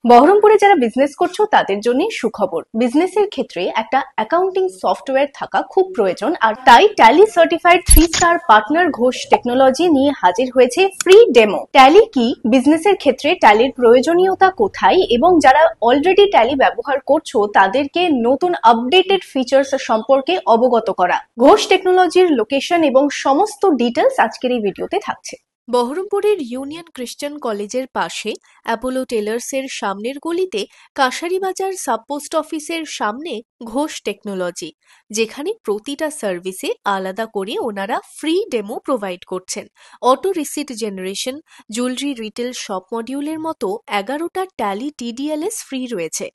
বহরমপুরে যারা বিজনেস করছো তাদের জন্য সুখবর। বিজনেসের ক্ষেত্রে একটা অ্যাকাউন্টিং সফটওয়্যার থাকা খুব প্রয়োজন, আর তাই tally certified 3 star partner Ghosh technology নিয়ে হাজির হয়েছে ফ্রি ডেমো। ট্যালি কি, বিজনেসের ক্ষেত্রে ট্যালির প্রয়োজনীয়তা কোথায়, এবং যারা অলরেডি ট্যালি ব্যবহার করছো তাদেরকে নতুন আপডেটেড ফিচার্স সম্পর্কে অবগত করা। ঘোষ টেকনোলজির লোকেশন এবং সমস্ত ডিটেলস আজকের এই ভিডিওতে থাকছে। বহরমপুরের ইউনিয়ন ক্রিশ্চিয়ান কলেজের পাশে অ্যাপোলো টেলার্সের সামনের গলিতে কাশারিবাজার সাবপোস্ট অফিসের সামনে ঘোষ টেকনোলজি, যেখানে প্রতিটা সার্ভিসে আলাদা করে ওনারা ফ্রি ডেমো প্রোভাইড করছেন। Auto receipt generation, jewellery retail shop মডিউলের মতো 11টা ট্যালি টিডিএলএস ফ্রি রয়েছে।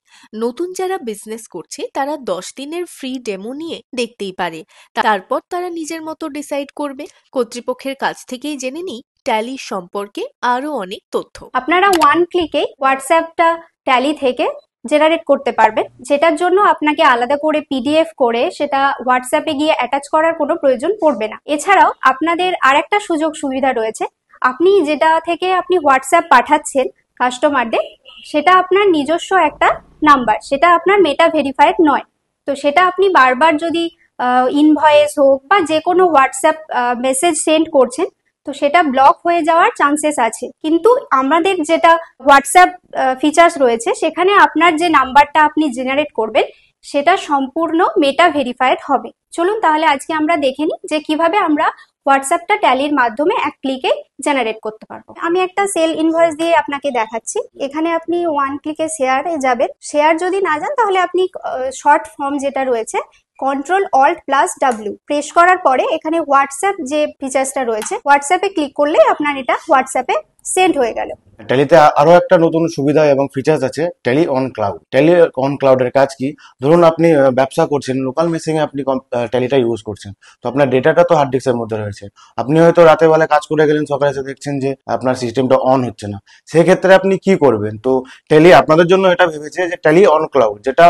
নতুন যারা বিজনেস করছে তারা 10 দিনের ফ্রি ডেমো নিয়ে দেখতেই পারে, তারপর তারা নিজের মতো ডিসাইড করবে। কর্তৃপক্ষের কাছ থেকেই জেনে নিই ট্যালি সম্পর্কে আরো অনেক তথ্য। আপনারা ওয়ান ক্লিকে হোয়াটসঅ্যাপটা ট্যালি থেকে জেনারেট করতে পারবেন, যেটার জন্য আপনাকে আলাদা করে পিডিএফ করে সেটা হোয়াটসঅ্যাপে গিয়ে অ্যাটাচ করার কোনো প্রয়োজন পড়বে না। এছাড়াও আপনাদের আরেকটা সুযোগ সুবিধা রয়েছে, আপনি যেটা থেকে আপনি হোয়াটসঅ্যাপ পাঠাচ্ছেন কাস্টমারদের, সেটা আপনার নিজস্ব একটা নাম্বার, সেটা আপনার মেটা ভেরিফাইড নয়। তো সেটা আপনি বারবার যদি ইনভয়েস হোক বা যে কোনো হোয়াটসঅ্যাপ মেসেজ সেন্ড করছেন, তো সেটা ব্লক হয়ে যাওয়ার চান্সেস আছে। কিন্তু আমাদের যেটা হোয়াটসঅ্যাপ ফিচার্স রয়েছে, সেখানে আপনার যে নাম্বারটা আপনি জেনারেট করবেন সেটা সম্পূর্ণ মেটা ভেরিফাইড হবে। চলুন তাহলে আজকে আমরা দেখে নিই যে কিভাবে আমরা হোয়াটসঅ্যাপটা ট্যালির মাধ্যমে এক ক্লিকে জেনারেট করতে পারবো। আমি একটা সেল ইনভয়েস দিয়ে আপনাকে দেখাচ্ছি। এখানে আপনি ওয়ান ক্লিকে শেয়ারে যাবেন। শেয়ার যদি না যান তাহলে আপনি শর্ট ফর্ম যেটা রয়েছে Ctrl+Alt+W প্রেস করার পরে এখানে হোয়াটসঅ্যাপ যে ফিচার্সটা রয়েছে, হোয়াটসঅ্যাপে ক্লিক করলে আপনার এটা হোয়াটসঅ্যাপে সেন্ড হয়ে গেল। ট্যালিতে আরো একটা নতুন সুবিধা এবং ফিচার্স আছে, Tally on cloud. Tally on ক্লাউডের কাজ কি? ধরুন আপনি ব্যবসা করছেন, লোকাল মেশিনে আপনি ট্যালিটা ইউজ করছেন, তো আপনার ডেটাটা তো হার্ড ডিস্কের মধ্যে রয়েছে। আপনি হয়তো রাতের বেলা কাজ করে গেলেন, সকালে এসে দেখছেন যে আপনার সিস্টেমটা অন হচ্ছে না। সেক্ষেত্রে আপনি কি করবেন? তো ট্যালি আপনাদের জন্য এটা ভেবেছে যে ট্যালি অন ক্লাউড, যেটা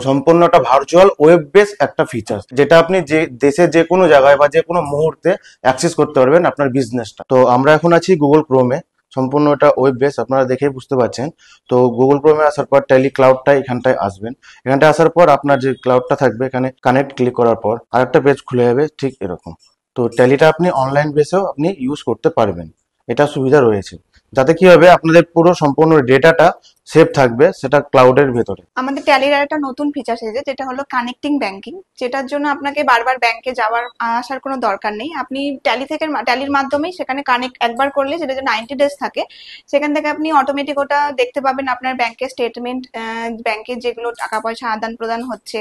সম্পূর্ণ একটা ভার্চুয়াল ওয়েব বেস একটা ফিচার্স, যেটা আপনি যে দেশের যে কোনো জায়গায় বা যে কোনো মুহূর্তে অ্যাক্সেস করতে পারবেন আপনার বিজনেসটা। তো আমরা এখন আছি গুগল ক্রোমে, সম্পূর্ণ এটা ওয়েব বেস, আপনারা দেখেই বুঝতে পারছেন। তো গুগল ক্রোমে আসার পর ট্যালি ক্লাউডটা এখানটায় আসবেন। এখানটায় আসার পর আপনার যে ক্লাউডটা থাকবে, এখানে কানেক্ট ক্লিক করার পর আরেকটা পেজ খুলে যাবে ঠিক এরকম। তো ট্যালিটা আপনি অনলাইন বেসেও আপনি ইউজ করতে পারবেন, এটা সুবিধা রয়েছে। যাতে কি হবে, আপনাদের পুরো সম্পূর্ণ ডেটাটা সেভ থাকবে সেটা ক্লাউডের ভেতরে। আমাদের ট্যালির আর একটা নতুন ফিচার এসেছে, যেটা হলো কানেক্টিং ব্যাংকিং, যেটার জন্য আপনাকে বারবার ব্যাংকে যাওয়ার আসার কোনো দরকার নেই। আপনি ট্যালির মাধ্যমেই সেখানে কানেক্ট একবার করলে, সেটা যে 90 ডেজ থাকে, সেখান থেকে আপনি অটোমেটিক ওটা দেখতে পাবেন। আপনার ব্যাংকের স্টেটমেন্ট, ব্যাংকের যেগুলো টাকা পয়সা আদান প্রদান হচ্ছে,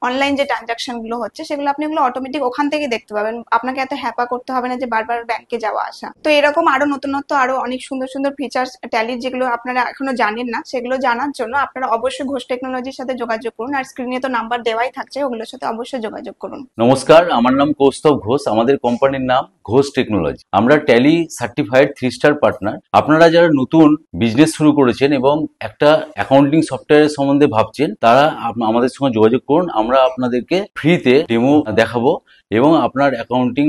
অনলাইন যে ট্রানজাকশন গুলো হচ্ছে, সেগুলো আপনি এগুলো অটোমেটিক ওখান থেকে দেখতে পাবেন। আপনাকে এত হ্যাপা করতে হবে না যে বারবার ব্যাংকে যাওয়া আসা। তো এরকম আরো নতুনত্ব, আরো অনেক সুন্দর সুন্দর ফিচার্স ট্যালির যেগুলো আপনারা এখনো জানেন না, সেগুলো জানার জন্য আপনারা অবশ্যই ঘোষ টেকনোলজির সাথে যোগাযোগ করুন। আর স্ক্রিনে তো নাম্বার দেওয়াই থাকছে, ওগুলোর সাথে অবশ্যই যোগাযোগ করুন। নমস্কার, আমার নাম কৌস্তব ঘোষ। আমাদের কোম্পানির নাম ঘোষ টেকনোলজি। আমরা ট্যালি সার্টিফাইড 3 স্টার পার্টনার। আপনারা যারা নতুন বিজনেস শুরু করেছেন এবং একটা অ্যাকাউন্টিং সফটওয়্যারের সম্বন্ধে ভাবছেন, তারা আমাদের সঙ্গে যোগাযোগ করুন। আমরা আপনাদেরকে ফ্রিতে ডেমো দেখাবো এবং আপনার অ্যাকাউন্টিং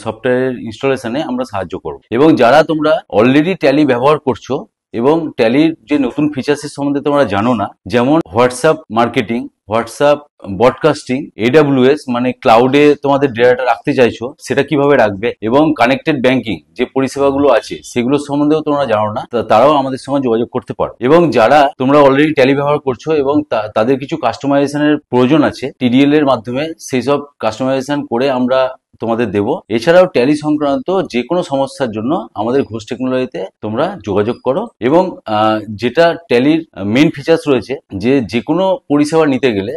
সফটওয়্যারের ইনস্টলেশনে আমরা সাহায্য করব। এবং যারা তোমরা অলরেডি ট্যালি ব্যবহার করছো এবং ট্যালির যে নতুন ফিচার্সের সম্বন্ধে তোমরা জানো না, যেমন WhatsApp marketing, WhatsApp broadcasting, AWS মানে ক্লাউডে তোমাদের ডেটাটা রাখতে চাইছো, সেটা কিভাবে রাখবে, এবং কানেক্টেড ব্যাংকিং যে পরিষেবাগুলো আছে সেগুলোর সম্বন্ধেও তোমরা জানো না, তারাও আমাদের সঙ্গে যোগাযোগ করতে পারো। এবং যারা তোমরা অলরেডি ট্যালি ব্যবহার করছো এবং তাদের কিছু কাস্টমাইজেশনের প্রয়োজন আছে, টিডিএল এর মাধ্যমে সেই সব কাস্টমাইজেশন করে আমরা তোমাদের দেব। এছাড়াও ট্যালি সংক্রান্ত যে কোনো সমস্যার জন্য আমাদের ঘোষ টেকনোলজিতে তোমরা যোগাযোগ করো। এবং যেটা ট্যালির মেইন ফিচার্স রয়েছে, যে কোনো পরিষেবা নিতে গেলে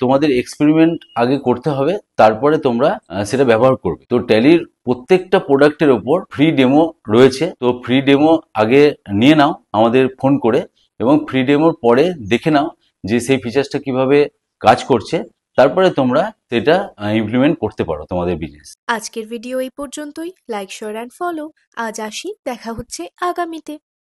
তোমাদের এক্সপেরিমেন্ট আগে করতে হবে, তারপরে তোমরা সেটা ব্যবহার করবে। তো ট্যালির প্রত্যেকটা প্রোডাক্টের ওপর ফ্রি ডেমো রয়েছে। তো ফ্রি ডেমো আগে নিয়ে নাও আমাদের ফোন করে, এবং ফ্রি ডেমোর পরে দেখে নাও যে সেই ফিচার্সটা কিভাবে কাজ করছে, তারপরে তোমরা সেটা ইমপ্লিমেন্ট করতে পারো তোমাদের বিজনেস। আজকের ভিডিও এই পর্যন্তই। Like, share and follow. আজ আসি, দেখা হচ্ছে আগামীতে।